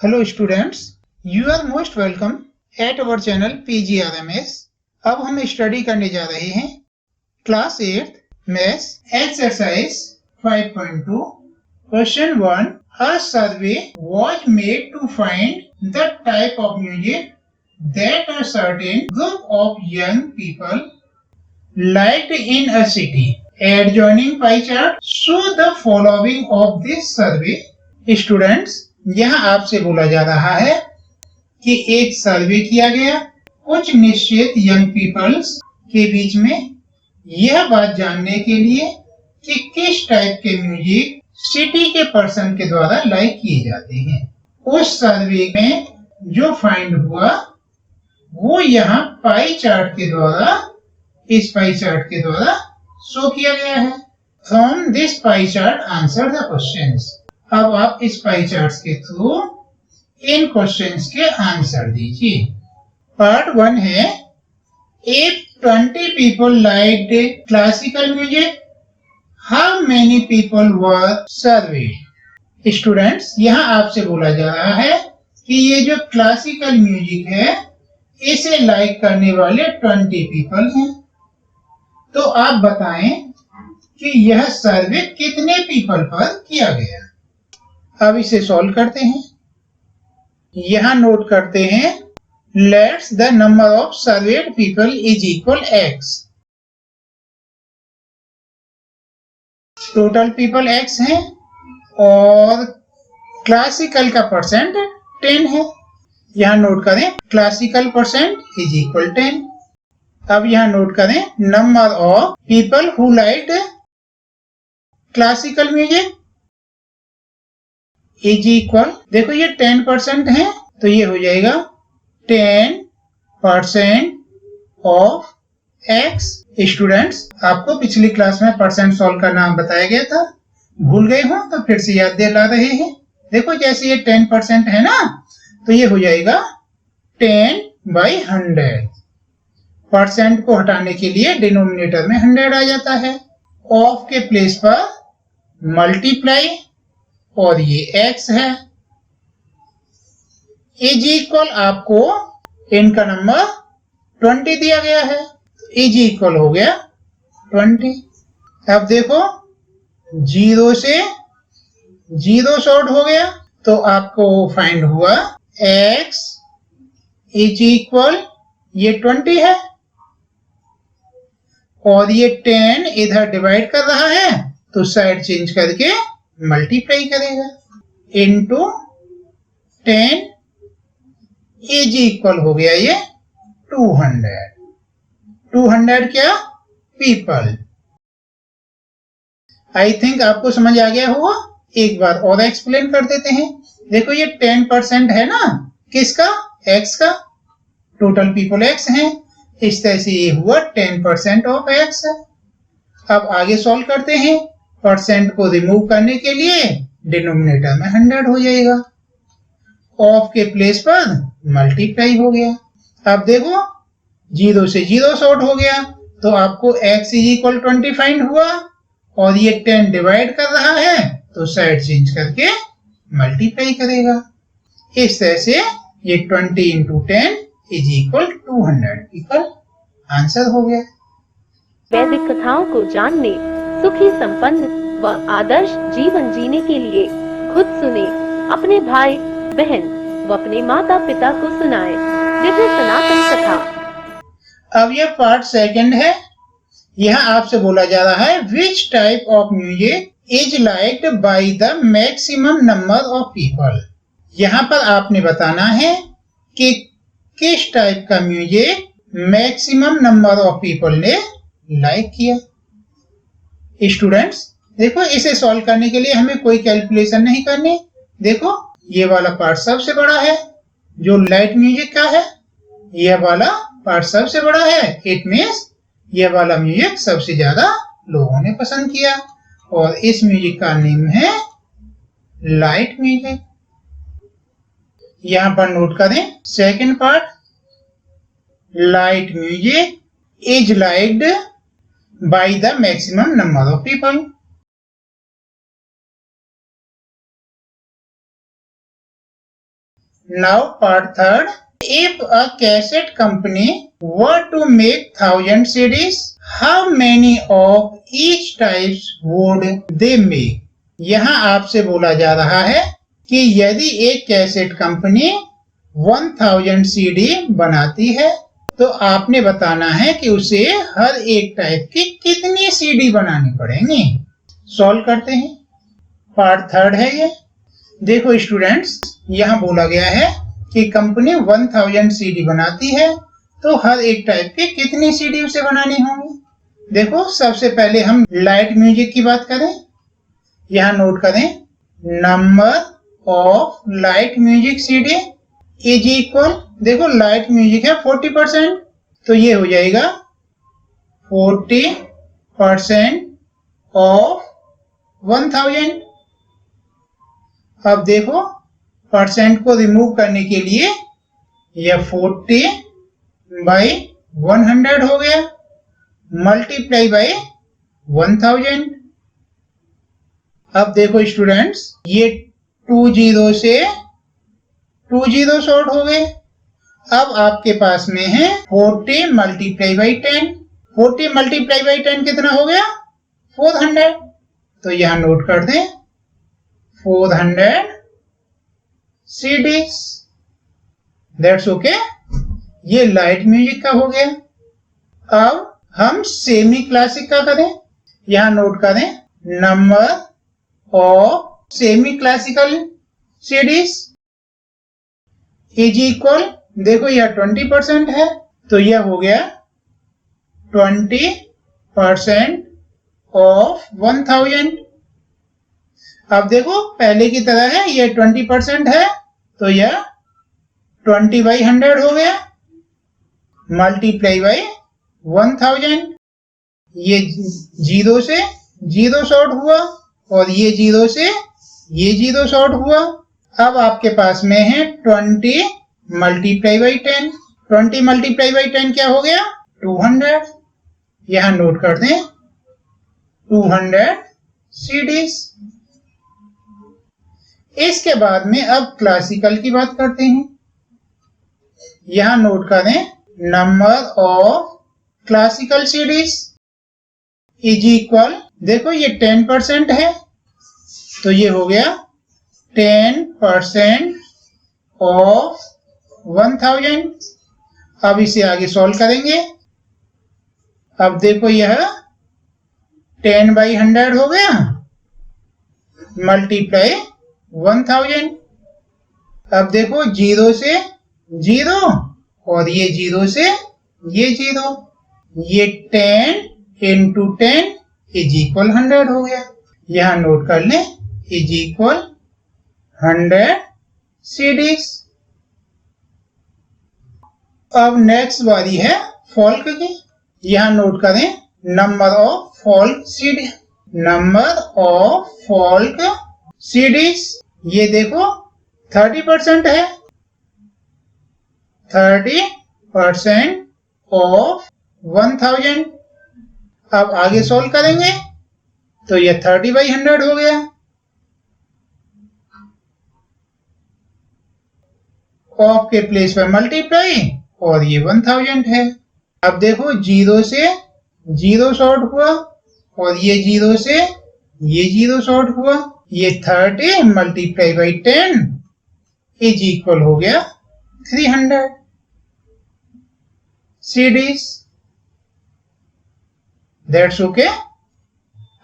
Hello students, you are most welcome at our channel PGRMS। अब हम study करने जा रहे हैं class 8 maths exercise 5.2 question 1। A survey was made to find the type of music that a certain group of young people liked in a city. Adjoining pie chart show the following of this survey. Students, यहाँ आपसे बोला जा रहा है कि एक सर्वे किया गया कुछ निश्चित यंग पीपल्स के बीच में यह बात जानने के लिए कि किस टाइप के म्यूजिक सिटी के पर्सन के द्वारा लाइक किए जाते हैं। उस सर्वे में जो फाइंड हुआ वो यहाँ पाई चार्ट के द्वारा शो किया गया है। From this pie chart answer the questions. अब आप इस पाई चार्ट के थ्रू इन क्वेश्चंस के आंसर दीजिए। पार्ट 1 है, if 20 people liked classical music, how many people were served. Students, यहाँ आपसे बोला जा रहा है कि ये जो क्लासिकल म्यूजिक है इसे लाइक करने वाले 20 पीपल हैं। तो आप बताएं कि यह सर्वे कितने पीपल पर किया गया। अब इसे सॉल्व करते हैं। यहां नोट करते हैं, let's the number of served people is equal x। Total people x है और क्लासिकल का परसेंट 10 है। यहां नोट करें, क्लासिकल परसेंट इज इक्वल 10। अब यहां नोट करें, number of people who liked classical music is equal, देखो ये 10% है तो ये हो जाएगा 10% ऑफ x। स्टूडेंट्स, आपको पिछली क्लास में परसेंट सॉल्व का नाम बताया गया था, भूल गए हो तो फिर से याद दिला रहे हैं। देखो जैसे ये 10% है ना तो ये हो जाएगा 10/100। परसेंट को हटाने के लिए डिनोमिनेटर में 100 आ जाता है। ऑफ के प्लेस पर मल्टीप्लाई और ये x है। इज इक्वल आपको इनका नंबर 20 दिया गया है, इज इक्वल हो गया 20। अब देखो 0 से 0 शॉर्ट हो गया तो आपको फाइंड हुआ x इज इक्वल, ये 20 है और ये 10 इधर डिवाइड कर रहा है तो साइड चेंज करके मल्टीप्लाई करेगा इनटू 10 इज इक्वल हो गया ये 200। 200 क्या? पीपल। आई थिंक आपको समझ आ गया होगा। एक बार और एक्सप्लेन कर देते हैं। देखो ये 10% है ना, किसका? x का। टोटल पीपल x हैं, इस तरह से ये हुआ 10% ऑफ x। अब आगे सॉल्व करते हैं। परसेंट को रिमूव करने के लिए डिनोमिनेटर में 100 हो जाएगा, ऑफ के प्लेस पर मल्टीप्लाई हो गया। अब देखो 0 से 0 शॉर्ट हो गया तो आपको x इज इक्वल 20 फाइंड हुआ और ये 10 डिवाइड कर रहा है तो साइड चेंज करके मल्टीप्लाई करेगा। इस तरह से ये 20 into 10 is equal 200 people. Answer हो गया। वैदिक कथाओं को जानने, सुखी संपन्न व आदर्श जीवन जीने के लिए खुद सुने, अपने भाई बहन व अपने माता पिता को सुनाएं। दिव्य सनातन कथा। अब यह पार्ट 2 है। यहाँ आपसे बोला जा रहा है, which type of music is liked by the maximum number of people. यहाँ पर आपने बताना है कि किस टाइप का music maximum number of people ने लाइक किया। स्टूडेंट्स, देखो इसे सॉल्व करने के लिए हमें कोई कैलकुलेशन नहीं करनी। देखो ये वाला पार्ट सबसे बड़ा है जो लाइट म्यूजिक का है, यह वाला पार्ट सबसे बड़ा है, इट मींस यह वाला म्यूजिक सबसे ज्यादा लोगों ने पसंद किया और इस म्यूजिक का नेम है लाइट म्यूजिक। यहां पर नोट करें, second part, light music is liked by the maximum number of people. Now part third. If a cassette company were to make 1000 CDs, how many of each types would they make? यहाँ आपसे बोला जा रहा है कि यदि एक cassette company 1000 CD बनाती है तो आपने बताना है कि उसे हर एक टाइप की कितनी CD बनानी पड़ेंगी। सॉल्व करते हैं। पार्ट थर्ड है ये। देखो स्टूडेंट्स, यहाँ बोला गया है कि कंपनी 1000 CD बनाती है तो हर एक टाइप की कितनी CD उसे बनानी होंगी। देखो सबसे पहले हम लाइट म्यूजिक की बात करें। यहाँ नोट करें, number of light music CD is equal, देखो लाइट म्यूजिक है 40%, तो ये हो जाएगा 40% ऑफ 1000। अब देखो परसेंट को रिमूव करने के लिए यह 40/100 हो गया, मल्टीप्लाई बाय 1000। अब देखो स्टूडेंट्स, ये 2 जीरो से 2 जीरो शॉर्ट हो गए। अब आपके पास में है 40 मल्टीप्लाई बाई 10। 40 मल्टीप्लाई बाई 10 कितना हो गया? 400। तो यहां नोट कर दें 400 CDs। That's okay. ये लाइट म्यूजिक का हो गया। अब हम सेमी क्लासिक का करें। यहां नोट करें, number of semi classical CDs is equal, देखो यह 20% है तो यह हो गया 20% ऑफ 1000। अब देखो पहले की तरह है, यह 20% है तो यह 20/100 हो गया, मल्टीप्लाई बाई 1000। ये जीरो से जीरो शॉर्ट हुआ और ये जीरो से ये जीरो शॉर्ट हुआ। अब आपके पास में है 20 मल्टीप्लाई बाई 10। 20 मल्टीप्लाई बाई 10 क्या हो गया? 200। यहां नोट कर दें 200 CDs। इसके बाद में अब क्लासिकल की बात करते हैं। यहां नोट करें, number of classical CDs is equal, देखो ये 10% है तो ये हो गया 10% ऑफ 1000। अब इसे आगे सॉल्व करेंगे। अब देखो यह 10/100 हो गया, मल्टीप्लाई 1000। अब देखो जीरो से जीरो और ये जीरो से ये जीरो, ये 10 into 10 इज इक्वल 100 हो गया। यहां नोट कर लें, इज इक्वल 100 CDs। अब नेक्स्ट बारी है फॉल्क की। यहां नोट करें, number of folk CD, number of folk CDs, ये देखो 30% है, 30% ऑफ 1000। अब आगे सॉल्व करेंगे तो ये 30/100 हो गया। ऑफ के प्लेस पर मल्टीप्लाई और ये 1000 है। अब देखो जीरो से जीरो शॉर्ट हुआ और ये जीरो से ये जीरो शॉर्ट हुआ, ये 30 मल्टीप्लाई बाई 10 इज इक्वल हो गया 300 CDs। That's okay.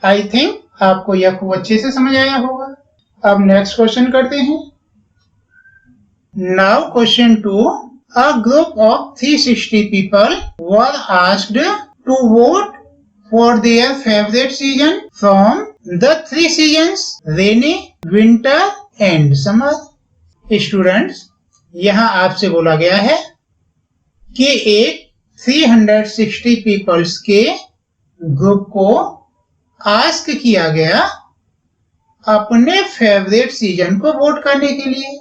I think आपको यह खूब अच्छे से समझ आया होगा। अब नेक्स्ट क्वेश्चन करते हैं। Now question 2, a group of 360 people were asked to vote for their favorite season from the 3 seasons rainy, winter and summer। Students, यहाँ आपसे बोला गया है कि एक 360 पीपल्स के ग्रुप को आस्क किया गया अपने फेवरेट सीजन को वोट करने के लिए।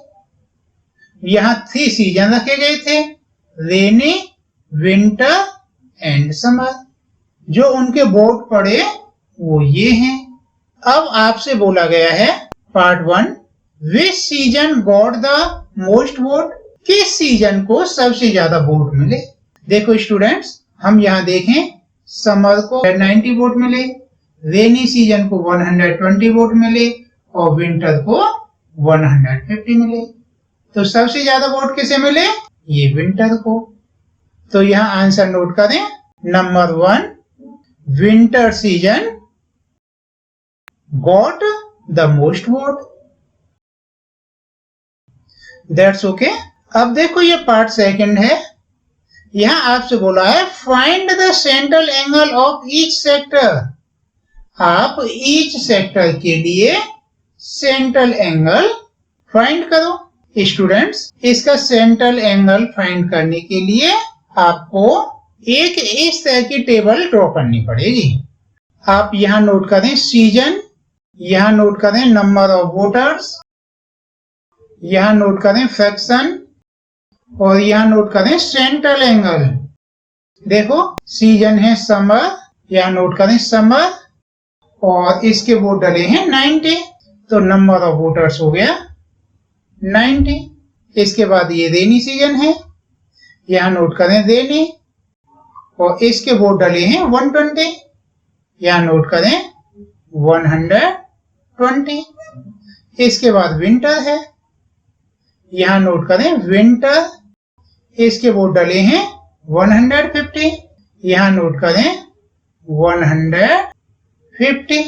यहाँ 3 सीजन रखे गए थे, रेनी, विंटर एंड समर। जो उनके वोट पड़े वो ये हैं। अब आपसे बोला गया है part 1, which season got the most vote, किस सीजन को सबसे ज्यादा वोट मिले। देखो स्टूडेंट्स, हम यहाँ देखें, समर को 90 वोट मिले, रेनी सीजन को 120 वोट मिले और विंटर को 150 मिले। तो सबसे ज्यादा वोट किसे मिले? ये विंटर को। तो यहाँ आंसर नोट करें, number 1, winter season got the most vote. That's okay. अब देखो ये पार्ट सेकंड है। यहां आपसे बोला है find the central angle of each sector. आप ईच सेक्टर के लिए सेंट्रल एंगल फाइंड करो। स्टूडेंट्स, इसका सेंट्रल एंगल फाइंड करने के लिए आपको एक इस तरह की टेबल ड्रॉ करनी पड़ेगी। आप यहां नोट करें सीजन, यहां नोट करें नंबर ऑफ वोटर्स, यहां नोट करें फ्रैक्शन और यहां नोट करें सेंट्रल एंगल। देखो सीजन है समर, यहां नोट करें समर और इसके वोट डले हैं 90, तो नंबर ऑफ वोटर्स हो गया 90। इसके बाद ये रेनी सीजन है, यहां नोट करें रेनी और इसके वोट डले हैं 120, यहां नोट करें 120। इसके बाद विंटर है, यहां नोट करें विंटर, इसके वोट डले हैं 150, यहां नोट करें 150।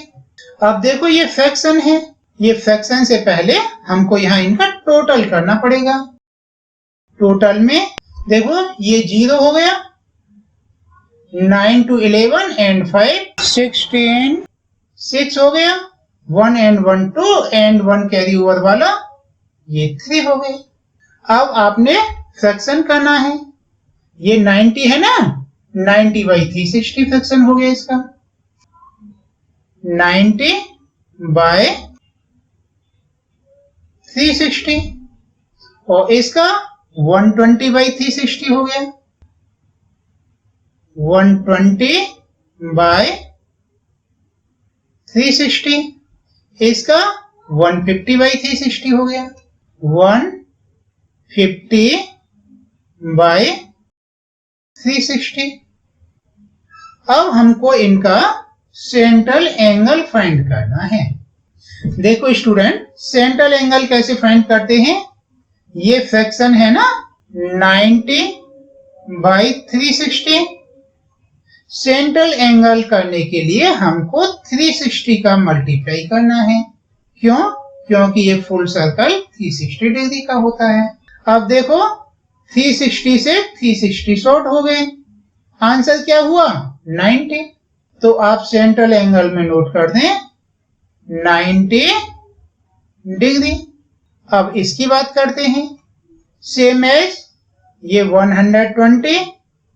अब देखो ये फ्रैक्शन है, ये फ्रैक्शन से पहले हमको यहां इनका टोटल करना पड़ेगा। टोटल में देखो ये 0 हो गया, 9 to 11 and 5 16, 6 हो गया, 1 and 1 2 and 1 कैरी ओवर वाला ये 3 हो गए। अब आपने फ्रैक्शन करना है, ये 90 है ना, 90 by 360 फ्रैक्शन हो गया इसका, 90 by 360 और इसका 120 by 360 हो गया, 120 by 360, इसका 150 by 360 हो गया, 150 by 360। अब हमको इनका सेंट्रल एंगल फाइंड करना है। देखो स्टूडेंट, सेंट्रल एंगल कैसे फाइंड करते हैं? ये फ्रैक्शन है ना 90 by 360, सेंट्रल एंगल करने के लिए हमको 360 का मल्टीप्लाई करना है। क्यों? क्योंकि ये फुल सर्कल 360 डिग्री का होता है। अब देखो 360 से 360 शॉर्ट हो गए, आंसर क्या हुआ 90। तो आप सेंट्रल एंगल में नोट कर दें 90 डिग्री। अब इसकी बात करते हैं, सेम एज ये 120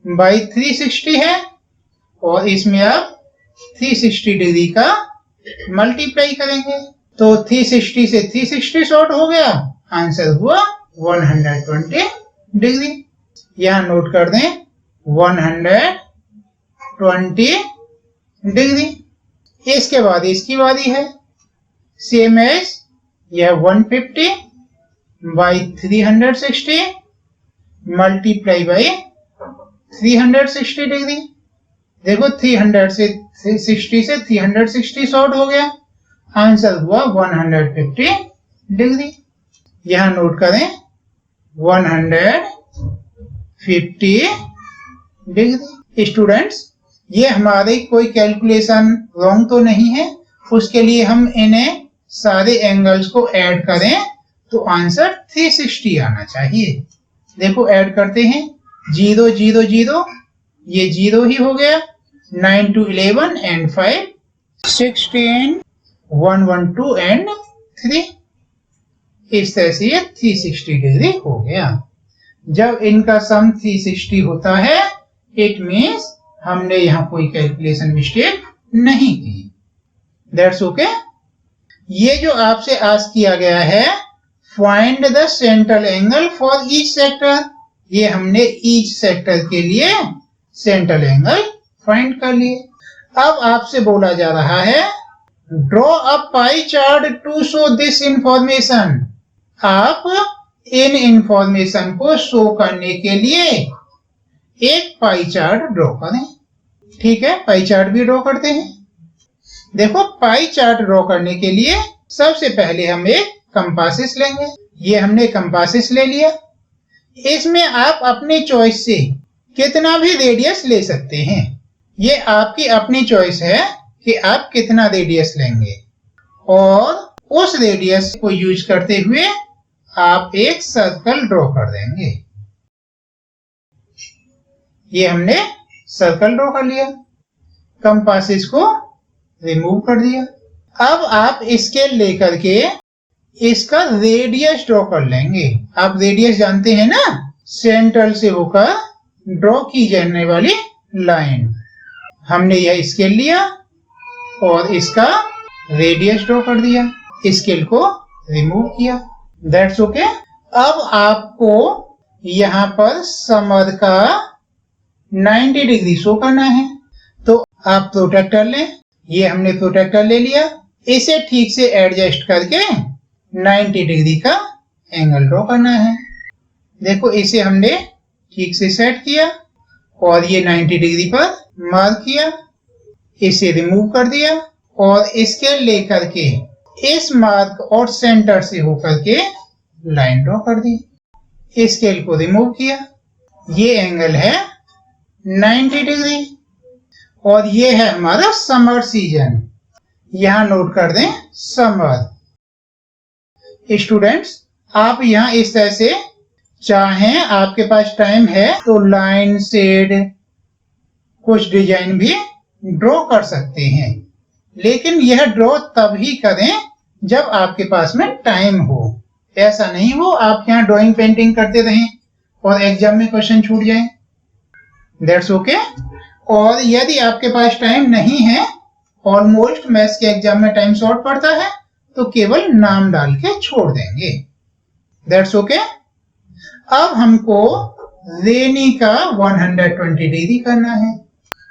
बाई 360 है और इसमें आप 360 डिग्री का मल्टीप्लाई करेंगे, तो 360 से 360 शॉर्ट हो गया, आंसर हुआ 120 डिग्री। यहां नोट कर दें 120 डिग्री। इसके बाद इसकी बारी है, सेम एज यह 150 बाई 360 मल्टीप्लाई बाई 360 डिग्री। देखो 360 से 360 शॉर्ट हो गया, आंसर हुआ 150 डिग्री। यहां नोट करें 150 डिग्री। स्टूडेंट्स, ये हमारी कोई कैलकुलेशन रॉन्ग तो नहीं है, उसके लिए हम इन्हें सारे एंगल्स को ऐड करें तो आंसर 360 आना चाहिए। देखो ऐड करते हैं, 0 0 0, ये 0 ही हो गया, 9 to 11 and 5 16, 1 1 2 and 3। इस तरह से ये 360 डिग्री हो गया। जब इनका सम 360 होता है, इट मीन्स हमने यहाँ कोई कैलकुलेशन मिस्टेक नहीं की। That's okay. ये जो आपसे आस्क किया गया है, find the central angle for each sector, ये हमने ईच सेक्टर के लिए सेंट्रल एंगल फाइंड कर लिए। अब आपसे बोला जा रहा है draw a pie chart to show this information. आप इन इंफॉर्मेशन को शो करने के लिए एक पाई चार्ट ड्रॉ करें। ठीक है, पाई चार्ट भी ड्रॉ करते हैं। देखो, पाई चार्ट ड्रॉ करने के लिए सबसे पहले हम एक कंपासेस लेंगे। ये हमने कंपासेस ले लिया। इसमें आप अपनी चॉइस से कितना भी रेडियस ले सकते हैं। ये आपकी अपनी चॉइस है कि आप कितना रेडियस लेंगे, और उस रेडियस को यूज करते हुए आप एक सर्कल ड्रॉ कर देंगे। ये हमने सर्कल ड्रॉ कर लिया, कंपासेस को रिमूव कर दिया। अब आप स्केल लेकर के इसका रेडियस ड्रॉ कर लेंगे। आप रेडियस जानते हैं ना, सेंटर से होकर ड्रॉ की जाने वाली लाइन। हमने यह स्केल लिया और इसका रेडियस ड्रॉ कर दिया, स्केल को रिमूव किया। That's okay. अब आपको यहाँ पर समर का 90 डिग्री शो करना है, तो आप प्रोट्रैक्टर लें। ये हमने प्रोट्रैक्टर ले लिया। इसे ठीक से एडजस्ट करके 90 डिग्री का एंगल ड्रॉ करना है। देखो, इसे हमने ठीक से सेट किया और ये 90 डिग्री पर मार्क किया। इसे रिमूव कर दिया और स्केल लेकर के इस मार्क और सेंटर से होकर के लाइन ड्रॉ कर दी। स्केल को रिमूव किया। ये एंगल है 90 डिग्री और ये है हमारा समर सीजन। यहां नोट कर दें समर। स्टूडेंट्स, आप यहां इस तरह से चाहें, आपके पास टाइम है तो लाइन शेड कुछ डिजाइन भी ड्रॉ कर सकते हैं, लेकिन यह ड्रॉ तभी करें जब आपके पास में टाइम हो। ऐसा नहीं हो आप यहां ड्राइंग पेंटिंग करते रहें और एग्जाम में क्वेश्चन छूट जाए। That's okay. और यदि आपके पास टाइम नहीं है, ऑलमोस्ट मैथ्स के एग्जाम में टाइम शॉर्ट पड़ता है, तो केवल नाम डाल के छोड़ देंगे। That's okay. अब हमको रेनी का 120 डिग्री करना है।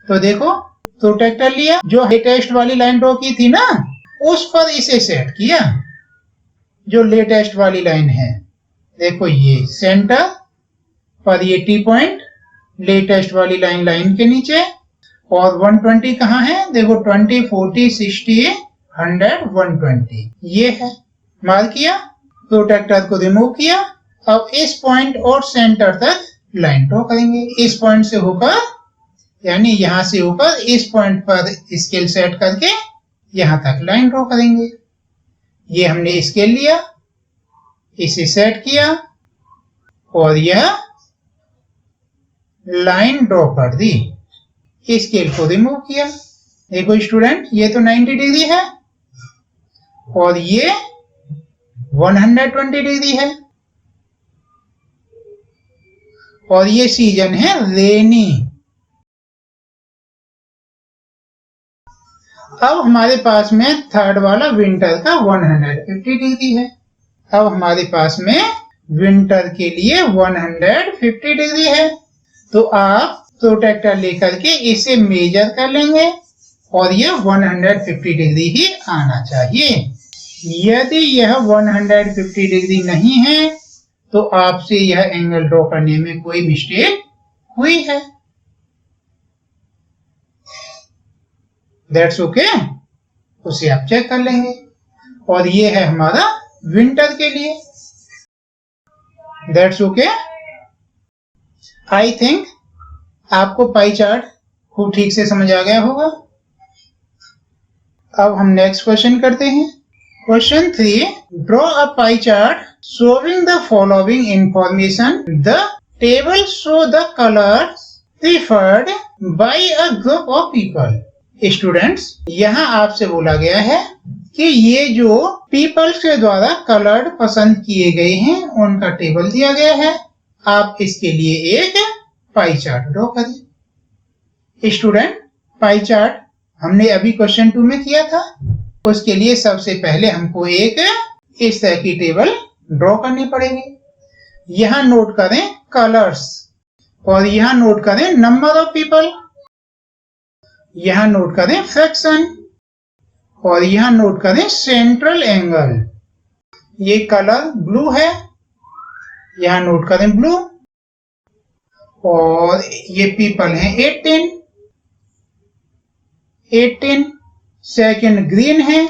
तो देखो, प्रोट्रैक्टर लिया, जो लेटेस्ट वाली लाइन ड्रॉ की थी ना, उस पर इसे सेट किया, जो लेटेस्ट वाली लाइन है। देखो, ये सेंटर पर ये टी पॉइंट, लेटेस्ट वाली लाइन के नीचे, और 120 कहाँ है? देखो, 20, 40, 60, 100, 120 ये है। मार्क किया, प्रोट्रैक्टर को रिमूव किया। अब इस पॉइंट और सेंटर तक लाइन ड्रॉ करेंगे। इस पॉइंट से होकर, यानी यहां से होकर इस पॉइंट पर स्केल सेट करके यहां तक लाइन ड्रॉ करेंगे। ये हमने स्केल लिया, इसे सेट किया और यह लाइन ड्रॉ कर दी। स्केल को रिमूव किया। देखो स्टूडेंट, ये तो 90 डिग्री है और ये 120 डिग्री है, और ये सीजन है रेनी। अब हमारे पास में थर्ड वाला विंटर का 150 डिग्री है। अब हमारे पास में विंटर के लिए 150 डिग्री है, तो आप प्रोट्रैक्टर लेकर के इसे मेजर कर लेंगे और यह 150 डिग्री ही आना चाहिए। यदि यह 150 डिग्री नहीं है, तो आपसे यह एंगल ड्रॉ करने में कोई मिस्टेक हुई है। That's okay. उसे आप चेक कर लेंगे। और ये है हमारा विंटर के लिए। That's okay. आई थिंक आपको पाई चार्ट खूब ठीक से समझ आ गया होगा। अब हम नेक्स्ट क्वेश्चन करते हैं। Question 3, draw a pie chart showing the following information. The table show the colors preferred by a group of people. Students, यहाँ आपसे बोला गया है कि ये जो पीपल्स के द्वारा कलर्ड पसंद किए गए हैं, उनका टेबल दिया गया है। आप इसके लिए एक पाई चार्ट ड्रॉ करें। स्टूडेंट, पाई चार्ट हमने अभी क्वेश्चन 2 में किया था। उसके लिए सबसे पहले हमको एक इस तरह की टेबल ड्रॉ करनी पड़ेगी। यहां नोट करें कलर्स और यहां नोट करें नंबर ऑफ पीपल, यहां नोट करें फ्रैक्शन और यहां नोट करें सेंट्रल एंगल। ये कलर ब्लू है, यहां नोट करें ब्लू। और ये पीपल हैं 18। सेकंड ग्रीन है,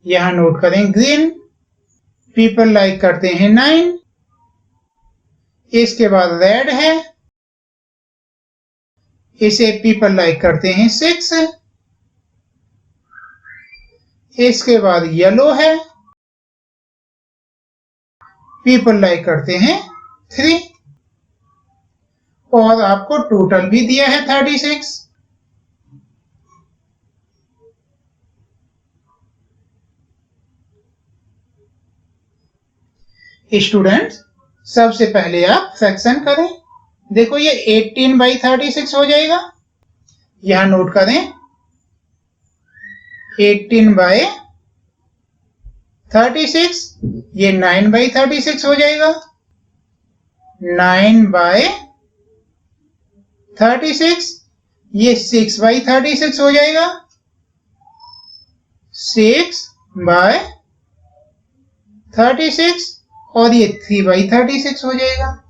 यहां नोट करें ग्रीन। पीपल लाइक करते हैं 9। इसके बाद रेड है, इसे पीपल लाइक करते हैं 6। इसके बाद येलो है, पीपल लाइक करते हैं 3। और आपको टोटल भी दिया है 36। स्टूडेंट्स, सबसे पहले आप फ्रैक्शन करें। देखो ये 18/36 हो जाएगा। यहां नोट करें 18/36, ये 9/36 हो जाएगा। 9/36, ये 6/36 हो जाएगा। 6/36 और ये 3/36 हो जाएगा।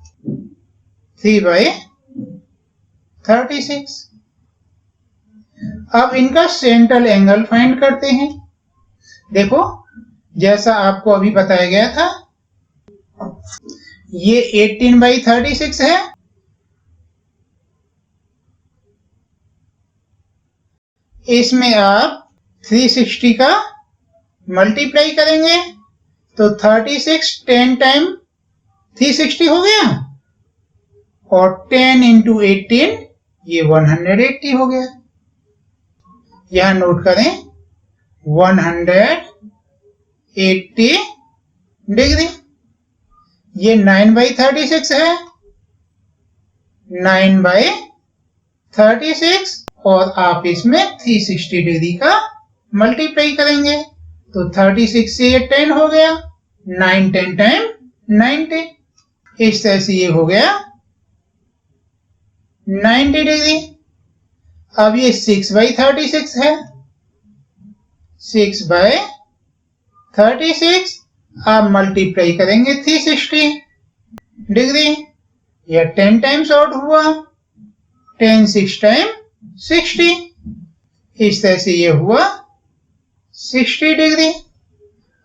3/36। अब इनका सेंट्रल एंगल फाइंड करते हैं। देखो जैसा आपको अभी बताया गया था, ये 18/36 है। इसमें आप 360 का मल्टीप्लाई करेंगे तो 36 10 टाइम 360 हो गया, और 10 इंटू 18 ये 180 हो गया। यहां नोट करें 180 डिग्री। ये 9/36 है, 9/36, और आप इसमें 360 डिग्री का मल्टीप्लाई करेंगे तो 36 से ये 10 हो गया, 9 10 टाइम 90। इस तरह से ये हो गया 90 डिग्री। अब ये 6/36 है, 6/36 आप मल्टीप्लाई करेंगे 360 डिग्री, या 10 टाइम्स आउट हुआ, 10 6 टाइम 60। इस तरह से ये हुआ 60 डिग्री।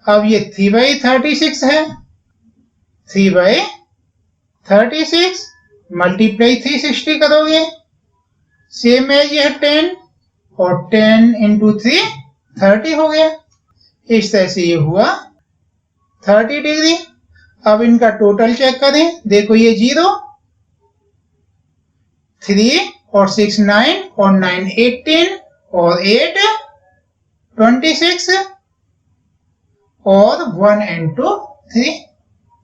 अब ये 3/36 है, 3/36 मल्टीप्लाई 360 करोगे, सेम एज ये 10, और 10 इंटू 3 30 हो गया। इस तरह से ये हुआ 30 डिग्री। अब इनका टोटल चेक करें। देखो ये 0, 3 और 6 9, और 9 18, और 8 26, और 1 and 2 3,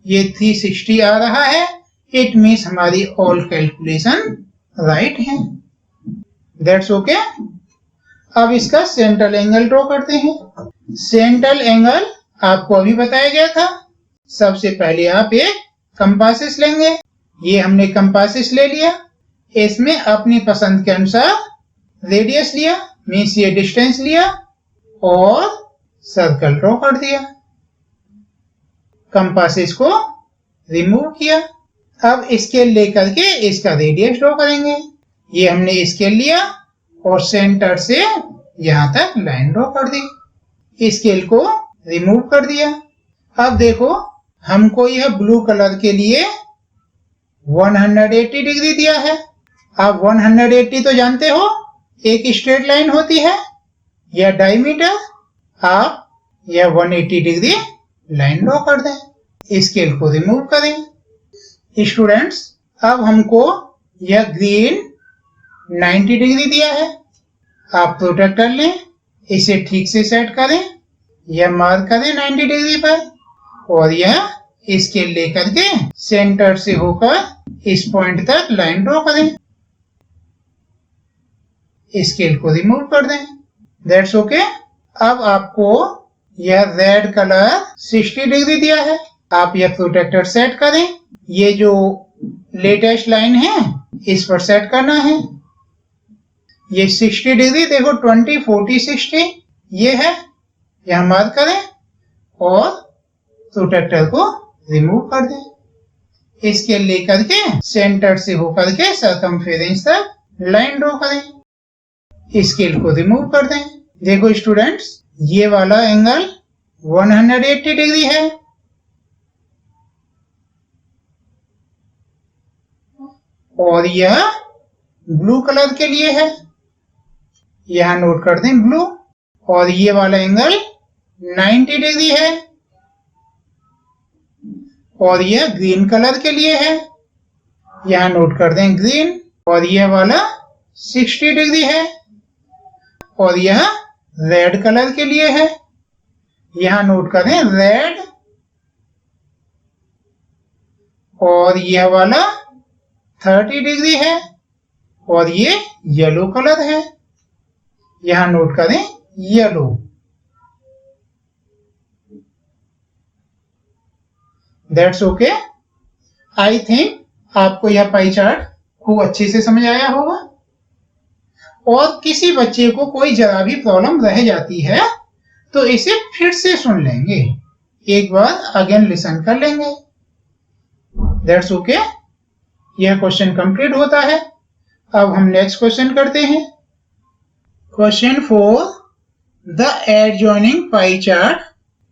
ये 360 आ रहा है। इट मीन्स हमारी ऑल कैलकुलेशन राइट है। That's okay. अब इसका सेंट्रल एंगल ड्रॉ करते हैं। सेंट्रल एंगल आपको अभी बताया गया था। सबसे पहले आप एक कंपासेस लेंगे। ये हमने कंपासेस ले लिया, इसमें अपनी पसंद के अनुसार रेडियस लिया, मीन्स ये डिस्टेंस लिया, और सर्कल ड्रॉ कर दिया। कंपासेस को रिमूव किया। अब स्केल लेकर के इसका रेडियस ड्रॉ करेंगे। ये हमने स्केल लिया और सेंटर से यहां तक लाइन ड्रॉ कर दी। स्केल को रिमूव कर दिया। अब देखो हमको यह ब्लू कलर के लिए 180 डिग्री दिया है। आप 180 तो जानते हो, एक स्ट्रेट लाइन होती है या डायमीटर। आप यह 180 डिग्री लाइन ड्रॉ कर दें। स्केल को रिमूव करें। स्टूडेंट्स, अब हमको यह ग्रीन 90 डिग्री दिया है। आप प्रोट्रैक्टर लें, इसे ठीक से सेट करें, यह मार्क करें 90 डिग्री पर, और यह स्केल लेकर के सेंटर से होकर इस पॉइंट तक लाइन ड्रॉ करें। स्केल को रिमूव कर दें। That's okay. अब आपको यह रेड कलर 60 डिग्री दिया है। आप यह प्रोट्रैक्टर सेट करें। ये जो लेटेस्ट लाइन है इस पर सेट करना है। ये 60 डिग्री देखो, 20 40 60 ये है, यहाँ मार्क करें और प्रोटेक्टर को रिमूव कर दें। स्केल लेकर के सेंटर से होकर के सर्कमफेरेंस तक लाइन ड्रॉ करें। स्केल को रिमूव कर दें। देखो स्टूडेंट्स, ये वाला एंगल 180 डिग्री है और यह ब्लू कलर के लिए है। यहां नोट कर दें ब्लू। और ये वाला एंगल 90 डिग्री है और यह ग्रीन कलर के लिए है। यहां नोट कर दें ग्रीन। और यह वाला 60 डिग्री है और यह रेड कलर के लिए है। यहां नोट करें रेड। और यह वाला 30 डिग्री है और ये येलो कलर है। यहां नोट करें yellow. That's okay. I think आपको यह पाई चार्ट खूब अच्छे से समझ आया होगा। और किसी बच्चे को कोई जरा भी प्रॉब्लम रह जाती है तो इसे फिर से सुन लेंगे, एक बार अगेन लिसन कर लेंगे। That's okay. यह क्वेश्चन कंप्लीट होता है। अब हम नेक्स्ट क्वेश्चन करते हैं। Question 4, the adjoining pie chart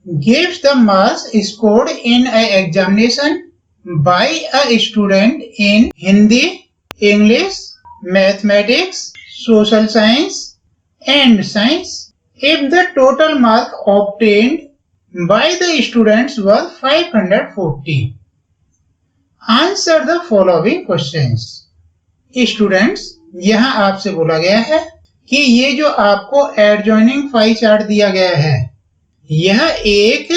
gives the marks scored in an examination by a student in Hindi, English, Mathematics, Social Science and Science if the total mark obtained by the students were 540. Answer the following questions. Students, यहाँ आपसे बोला गया है कि ये जो आपको adjoining pie chart दिया गया है, यह एक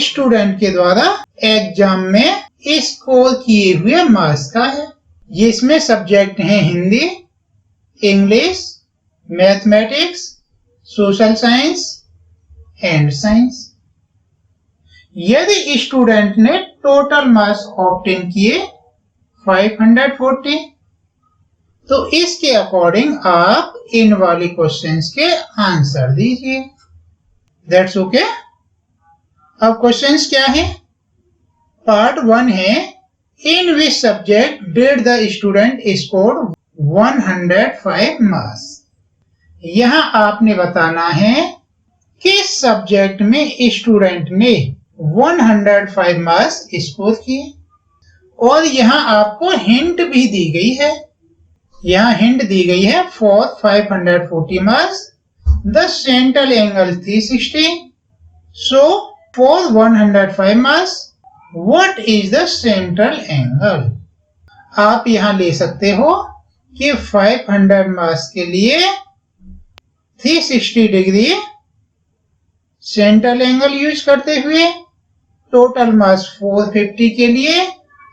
स्टूडेंट के द्वारा एग्जाम में स्कोर किए हुए मार्क्स का है, जिसमें सब्जेक्ट हैं Hindi, English, mathematics, social science and science. यदि स्टूडेंट ने टोटल मार्क्स ऑब्टेन किए 540, तो इसके अकॉर्डिंग आप इन वाले क्वेश्चंस के आंसर दीजिए। That's okay. अब क्वेश्चंस क्या है? पार्ट 1 है, in which subject did the student score 105 marks. यहां आपने बताना है किस सब्जेक्ट में स्टूडेंट ने 105 मार्क्स स्कोर किए। और यहां आपको हिंट भी दी गई है। यहां हिंट दी गई है for 540 marks the central angle 360. So for 105 marks, what is the central angle? आप यहां ले सकते हो कि 500 मार्क्स के लिए 360 डिग्री सेंट्रल एंगल यूज करते हुए टोटल मार्क्स 450 के लिए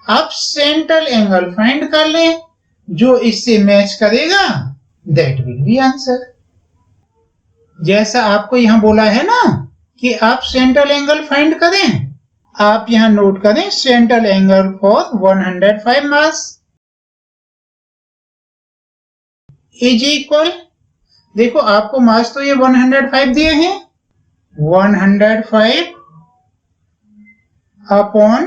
आप सेंट्रल एंगल फाइंड कर लें, जो इससे मैच करेगा, दैट विल बी आंसर। जैसा आपको यहां बोला है ना कि आप सेंट्रल एंगल फाइंड करें, आप यहां नोट करें central angle for 105 marks is equal, देखो आपको मार्क्स तो ये 105 दिए हैं, 105 अपॉन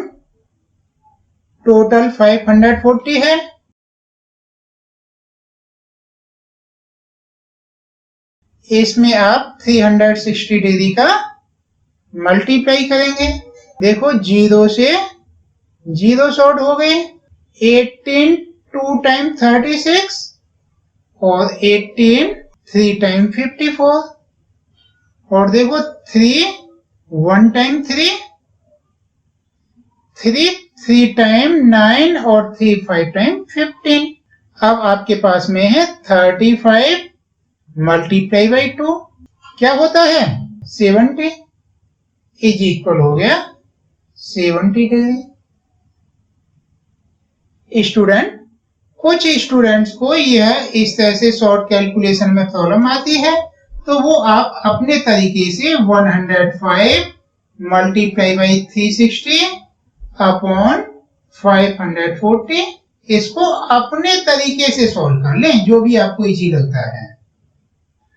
टोटल 540 है। इसमें आप 360 डिग्री का मल्टीप्लाई करेंगे। देखो 0 से 0 शॉर्ट हो गए, 18 2 टाइम 36 और 18 3 टाइम 54 और देखो 3 1 टाइम 3 3 टाइम 9 और 3 5 टाइम 15। अब आपके पास में है 35 मल्टीप्लाई बाई 2 क्या होता है 70 इज इक्वल हो गया 70 डिग्री। स्टूडेंट, कुछ स्टूडेंट्स को यह इस तरह से शॉर्ट कैलकुलेशन में प्रॉब्लम आती है, तो वो आप अपने तरीके से 105 मल्टीप्लाई बाई 360 अपॉन 540 इसको अपने तरीके से सॉल्व कर लें, जो भी आपको इजी लगता है।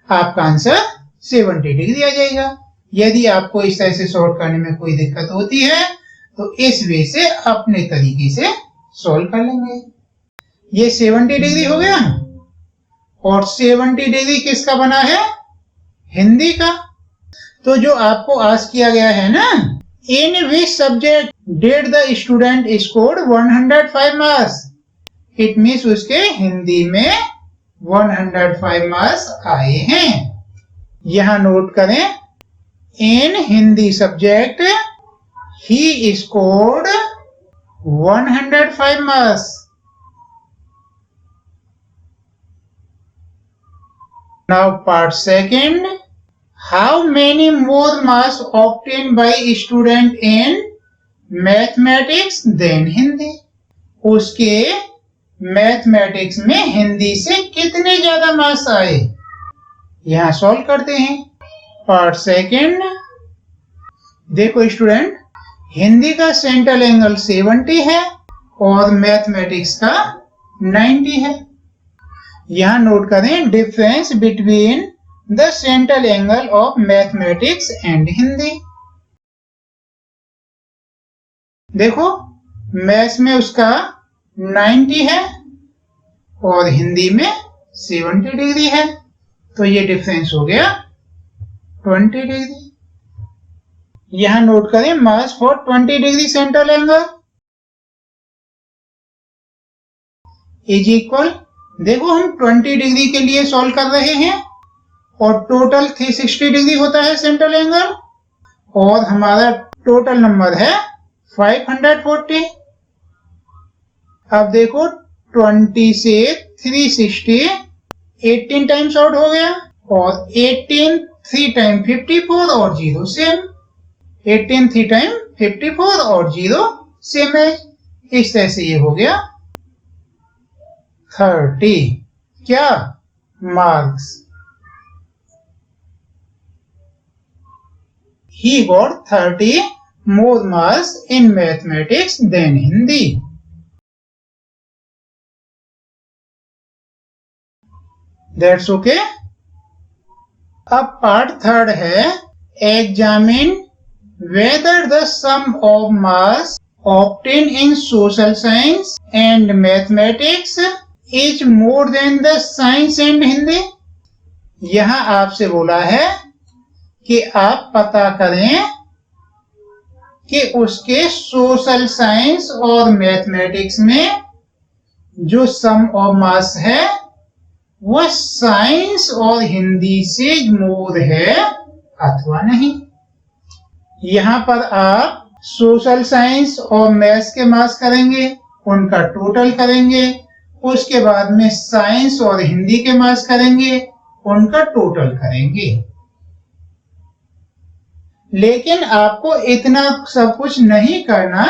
आपका आंसर 70 डिग्री आ जाएगा। यदि आपको इस तरह से सॉल्व करने में कोई दिक्कत होती है तो इस वे से अपने तरीके से सॉल्व कर लेंगे। ये 70 डिग्री हो गया और 70 डिग्री किसका बना है? हिंदी का। तो जो आपको आस्क किया गया है ना, in which subject did the student score 105 marks, it means उसके हिंदी में 105 मार्क्स आए हैं। यहां नोट करें, in Hindi subject he scored 105 marks. Now part second, how many more marks obtained by student in mathematics than Hindi? उसके mathematics में हिंदी से कितने ज्यादा मार्क्स आए, यहां सॉल्व करते हैं। पार्ट सेकंड, देखो स्टूडेंट, हिंदी का सेंट्रल एंगल 70 है और मैथमेटिक्स का 90 है। यहां नोट करें difference between the central angle of mathematics and Hindi. देखो मैथ्स में उसका 90 है और हिंदी में 70 डिग्री है, तो ये डिफरेंस हो गया 20 डिग्री। यहां नोट करें marks for 20 degree central angle is equal, देखो हम 20 डिग्री के लिए सॉल्व कर रहे हैं और टोटल 360 डिग्री होता है सेंट्रल एंगल और हमारा टोटल नंबर है 540। अब देखो 20 से 360 18 टाइम्स आउट हो गया और 18 3 टाइम 54 और 0 सेम। 18 3 टाइम 54 और 0 सेम है। इस तरह से ये हो गया 30 क्या marks. He got 30 more marks in mathematics than Hindi. That's okay. अब पार्ट थर्ड है, examine whether the sum of marks obtained in social science and mathematics is more than the science and Hindi. यहां आपसे बोला है कि आप पता करें कि उसके सोशल साइंस और मैथमेटिक्स में जो सम ऑफ मार्क्स है वह साइंस और हिंदी से मोर है अथवा नहीं। यहां पर आप सोशल साइंस और मैथ्स के मार्क्स करेंगे, उनका टोटल करेंगे, उसके बाद में साइंस और हिंदी के मार्क्स करेंगे, उनका टोटल करेंगे। लेकिन आपको इतना सब कुछ नहीं करना,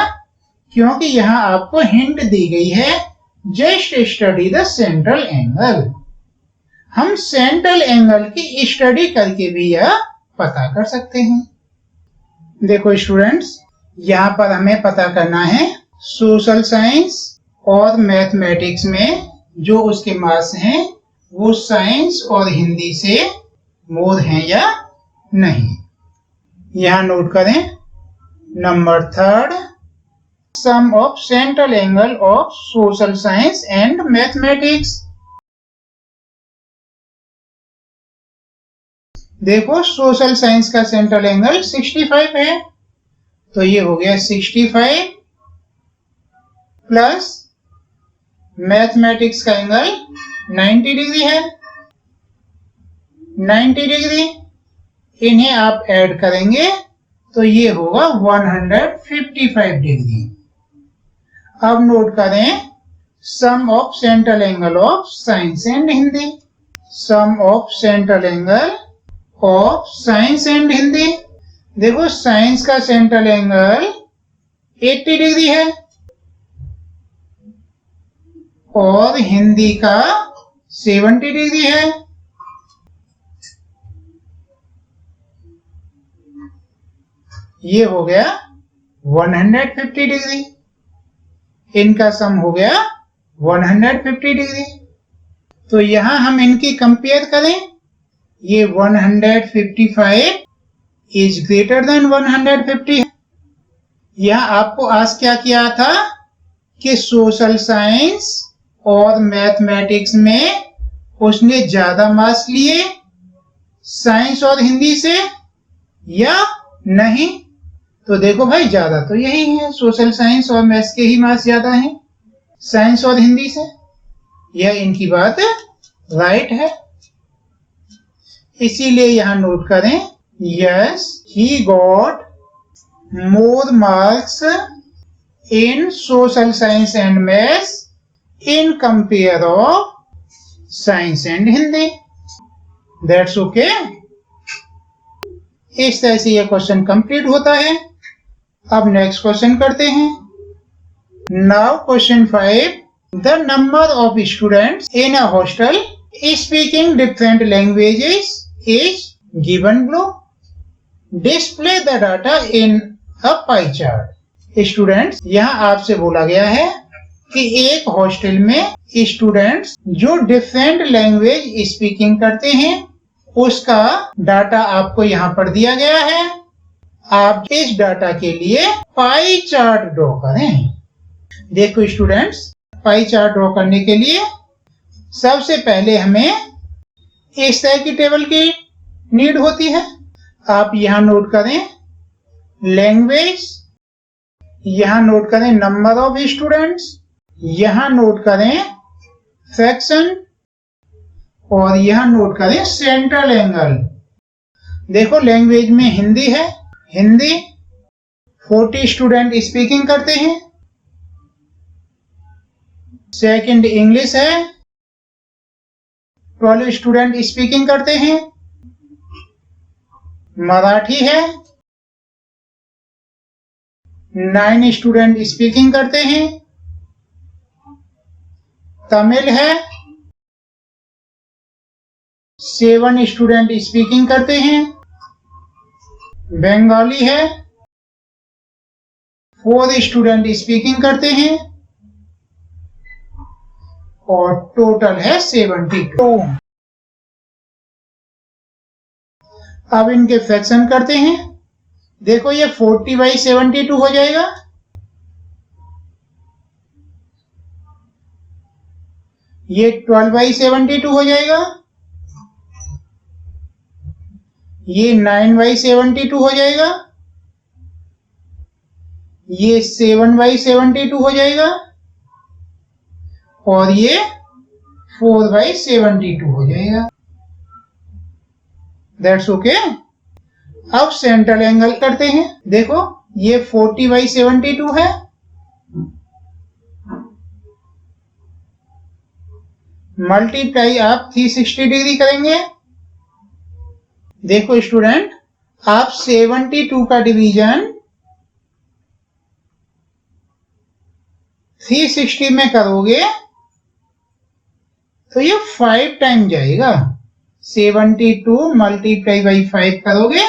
क्योंकि यहां आपको हिंट दी गई है just study the central angle. हम सेंट्रल एंगल की स्टडी करके भी यह पता कर सकते हैं। देखो स्टूडेंट्स, यहां पर हमें पता करना है सोशल साइंस और मैथमेटिक्स में जो उसके मार्क्स हैं वो साइंस और हिंदी से मोर हैं या नहीं। यहां नोट करें number third, sum of central angle of social science and mathematics. देखो सोशल साइंस का सेंट्रल एंगल 65 है, तो ये हो गया 65 प्लस मैथमेटिक्स का एंगल 90 डिग्री है। 90 डिग्री इन्हें आप ऐड करेंगे तो ये होगा 155 डिग्री। अब नोट करें sum of central angle of science and Hindi. Sum of central angle of science and Hindi. देखो साइंस का सेंट्रल एंगल 80 डिग्री है और हिंदी का 70 डिग्री है। ये हो गया 150 डिग्री। इनका सम हो गया 150 डिग्री। तो यहां हम इनकी कंपेयर करें ये 155 इज ग्रेटर देन 150 है। यहाँ आपको आज क्या किया था कि सोशल साइंस और मैथमेटिक्स में उसने ज्यादा मार्क्स लिए साइंस और हिंदी से या नहीं। तो देखो भाई ज्यादा तो यही है, सोशल साइंस और मैथ्स के ही मार्क्स ज्यादा हैं साइंस और हिंदी से। यह इनकी बात राइट है, इसीलिए यहां नोट करें yes he got more marks in social science and maths in compare of science and Hindi. That's okay. इस तरह से यह क्वेश्चन कंप्लीट होता है। अब नेक्स्ट क्वेश्चन करते हैं। Now question 5, the number of students in a hostel speaking different languages is given below. Display the data in a pie chart. Students, यहाँ आपसे बोला गया है कि एक हॉस्टल में स्टूडेंट्स जो डिफरेंट लैंग्वेज स्पीकिंग करते हैं उसका डाटा आपको यहाँ पर दिया गया है। आप इस डाटा के लिए पाई चार्ट ड्रॉ करें। देखो स्टूडेंट्स, पाई चार्ट ड्रॉ करने के लिए सबसे पहले हमें इस तरह की टेबल की नीड होती है। आप यहाँ नोट करें लैंग्वेज, यहाँ नोट करें नंबर ऑफ स्टूडेंट्स, यहाँ नोट करें फ्रैक्शन और यहाँ नोट करें सेंट्रल एंगल। देखो लैंग्वेज में हिंदी है, हिंदी 40 स्टूडेंट स्पीकिंग करते हैं। सेकंड इंग्लिश है, 12 स्टूडेंट स्पीकिंग करते हैं। मराठी है, 9 स्टूडेंट स्पीकिंग करते हैं। तमिल है, 7 स्टूडेंट स्पीकिंग करते हैं। बंगाली है, 4 स्टूडेंट स्पीकिंग करते हैं और टोटल है 72। अब इनके फ्रैक्शन करते हैं। देखो ये 40/72 हो जाएगा। ये 12/72 हो जाएगा। ये 9/72 हो जाएगा। ये 7/72 हो जाएगा और ये 4/72 हो जाएगा। That's okay. अब सेंट्रल एंगल करते हैं। देखो ये 40/72 है, मल्टीप्लाई आप 360 डिग्री करेंगे। देखो स्टूडेंट, आप 72 का डिवीजन 360 में करोगे तो ये 5 टाइम जाएगा। 72 मल्टीप्लाई बाई 5 करोगे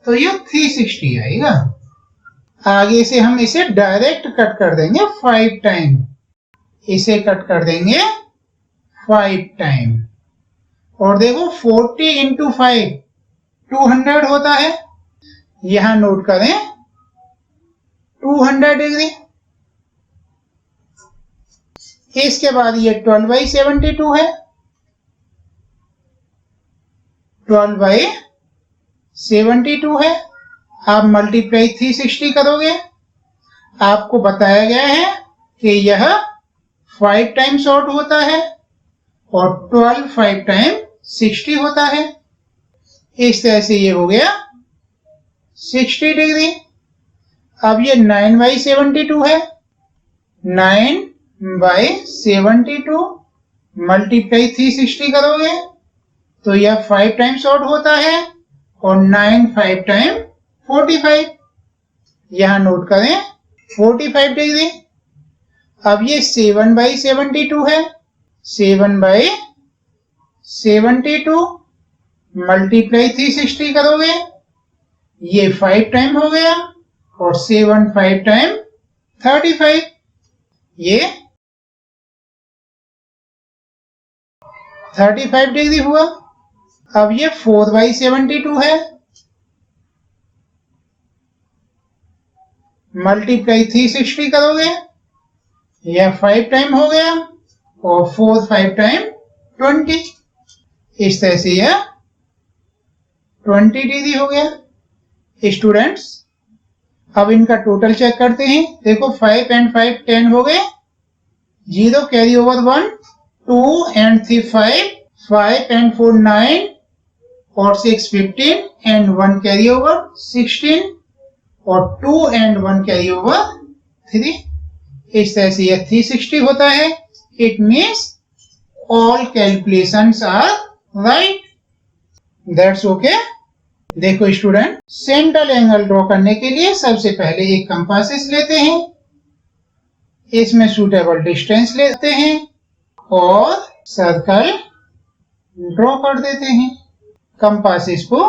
तो ये 360 आएगा। आगे से हम इसे डायरेक्ट कट कर देंगे 5 टाइम। इसे कट कर देंगे 5 टाइम। और देखो 40 इंटू 5 200 होता है। यहां नोट करें 200 डिग्री। इसके बाद ये 12/72 है। 12/72 है। आप मल्टीप्लाई 360 करोगे। आपको बताया गया है कि यह 5 टाइम शॉर्ट होता है और 12 5 टाइम 60 होता है। इस तरह से ये हो गया 60 डिग्री। अब ये 9/72 है। 9/72 मल्टीप्लाई 360 करोगे तो यह 5 टाइम शॉर्ट होता है और 9 5 टाइम 45। यहां नोट करें 45 डिग्री। अब ये 7/72 है। 7/72 मल्टीप्लाई 360 करोगे, ये 5 टाइम हो गया और 7 5 टाइम 35। ये 35 डिग्री हुआ। अब ये 4/72 है, मल्टीप्लाई 360 करोगे, यह 5 टाइम हो गया और 4 5 टाइम 20, इस तरह से यह 20 डिग्री हो गया। स्टूडेंट्स, अब इनका टोटल चेक करते हैं। देखो 5 and 5 10 हो गए, 0 कैरी ओवर 1, 2 and 3 5, 5 and 4 9 और 6 15 and 1 कैरी ओवर 16 और 2 and 1 कैरी ओवर 3। इस तरह से यह 360 होता है। It means all calculations are right. That's okay. देखो स्टूडेंट, सेंट्रल एंगल ड्रॉ करने के लिए सबसे पहले एक कंपासेस लेते हैं, इसमें सूटेबल डिस्टेंस लेते हैं और सर्कल ड्रॉ कर देते हैं। कंपासेस को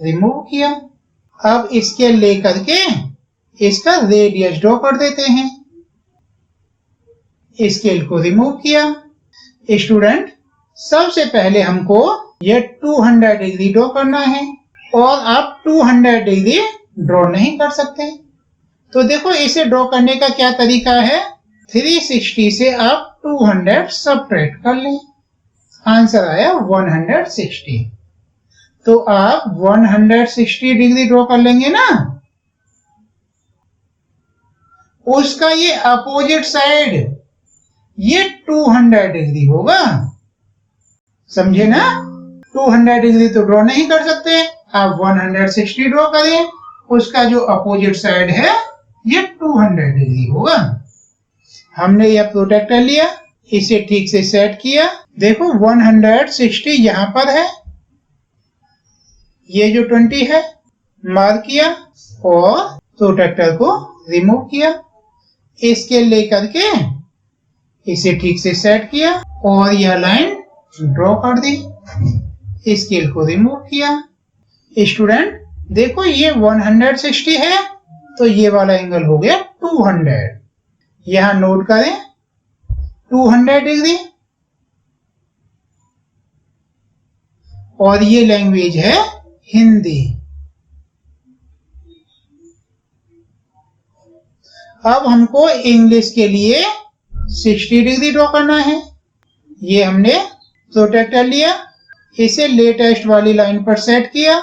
रिमूव किया, अब इसके लेकर के इसका रेडियस ड्रॉ कर देते हैं। स्केल को रिमूव किया। स्टूडेंट, सबसे पहले हमको ये 200 डिग्री ड्रॉ करना है और आप 200 डिग्री ड्रॉ नहीं कर सकते। तो देखो इसे ड्रॉ करने का क्या तरीका है, 360 से आप 200 सबट्रैक्ट कर लें, आंसर आया 160। तो आप 160 डिग्री ड्रॉ कर लेंगे ना, उसका ये अपोजिट साइड ये 200 डिग्री होगा, समझे ना। 200 डिग्री तो ड्रॉ नहीं कर सकते, आप 160 ड्रॉ करें, उसका जो अपोजिट साइड है ये 200 डिग्री होगा। हमने यह प्रोटेक्टर लिया, इसे ठीक से सेट किया। देखो 160 यहां पर है, ये जो 20 है मार्क किया और प्रोटेक्टर को रिमूव किया। स्केल लेकर के इसे ठीक से सेट किया और यह लाइन ड्रॉ कर दी। स्केल को रिमूव किया। स्टूडेंट देखो ये 160 है तो ये वाला एंगल हो गया 200। यहां नोट करें 200 डिग्री, और ये लैंग्वेज है हिंदी। अब हमको इंग्लिश के लिए 60 डिग्री ड्रॉ करना है। ये हमने प्रोटेक्टर लिया, इसे लेटेस्ट वाली लाइन पर सेट किया।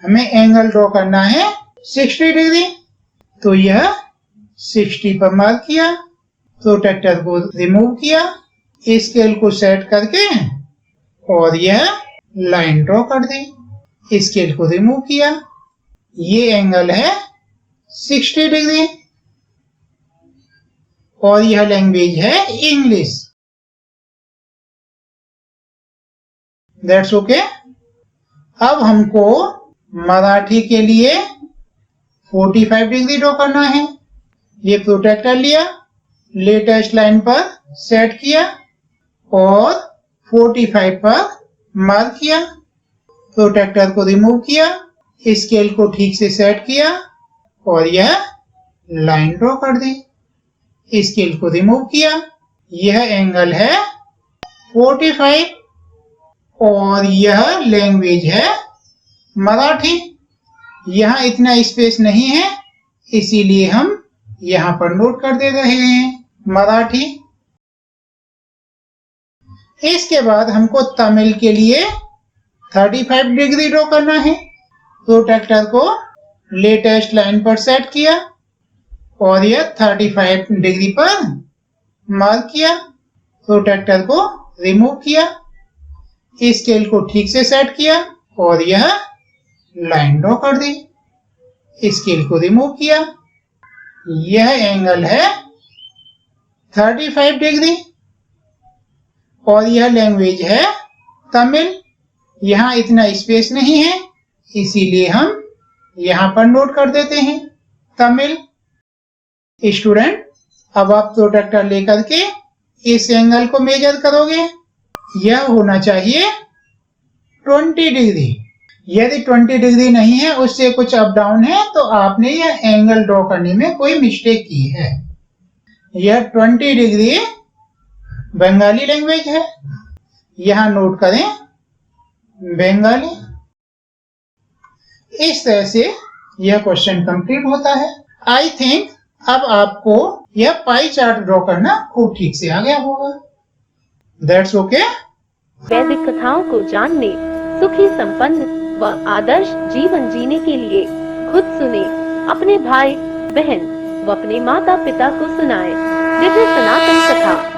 हमें एंगल ड्रॉ करना है 60 डिग्री, तो यह 60 पर मार्क किया, प्रोटेक्टर को रिमूव किया, स्केल को सेट करके और यह लाइन ड्रॉ कर दी। स्केल को रिमूव किया, ये एंगल है 60 डिग्री और यह लैंग्वेज है इंग्लिश। That's okay. अब हमको मराठी के लिए 45 डिग्री ड्रॉ करना है। ये प्रोटेक्टर लिया, लेटेस्ट लाइन पर सेट किया और 45 पर मार्क किया, प्रोटेक्टर को रिमूव किया, स्केल को ठीक से सेट किया और यह लाइन ड्रॉ कर दी। स्केल को रिमूव किया, यह एंगल है 45 और यह लैंग्वेज है मराठी। यहां इतना स्पेस नहीं है, इसीलिए हम यहां पर नोट कर दे रहे हैं मराठी। इसके बाद हमको तमिल के लिए 35 डिग्री ड्रॉ करना है। प्रोटेक्टर को लेटेस्ट लाइन पर सेट किया और यह 35 डिग्री पर मार्क किया, प्रोटेक्टर को रिमूव किया, स्केल को ठीक से सेट किया और यह लाइन ड्रॉ कर दी। स्केल को रिमूव किया, यह एंगल है 35 डिग्री और यह लैंग्वेज है तमिल। यहां इतना स्पेस नहीं है, इसीलिए हम यहां पर नोट कर देते हैं तमिल। स्टूडेंट, अब आप प्रोटेक्टर लेकर के इस एंगल को मेजर करोगे, यह होना चाहिए 20 डिग्री। यदि 20 डिग्री नहीं है, उससे कुछ अप डाउन है, तो आपने यह एंगल ड्रॉ करने में कोई मिस्टेक की है। यह 20 डिग्री बंगाली लैंग्वेज है, यहां नोट करें बंगाली। इस तरह से यह क्वेश्चन कंप्लीट होता है। आई थिंक अब आपको यह पाई चार्ट ड्रॉ करना खूब ठीक से आ गया होगा। That's okay. वैदिक कथाओं को जानने, सुखी संपन्न व आदर्श जीवन जीने के लिए खुद सुने, अपने भाई बहन व अपने माता पिता को सुनाएं। दिव्य सनातन कथा।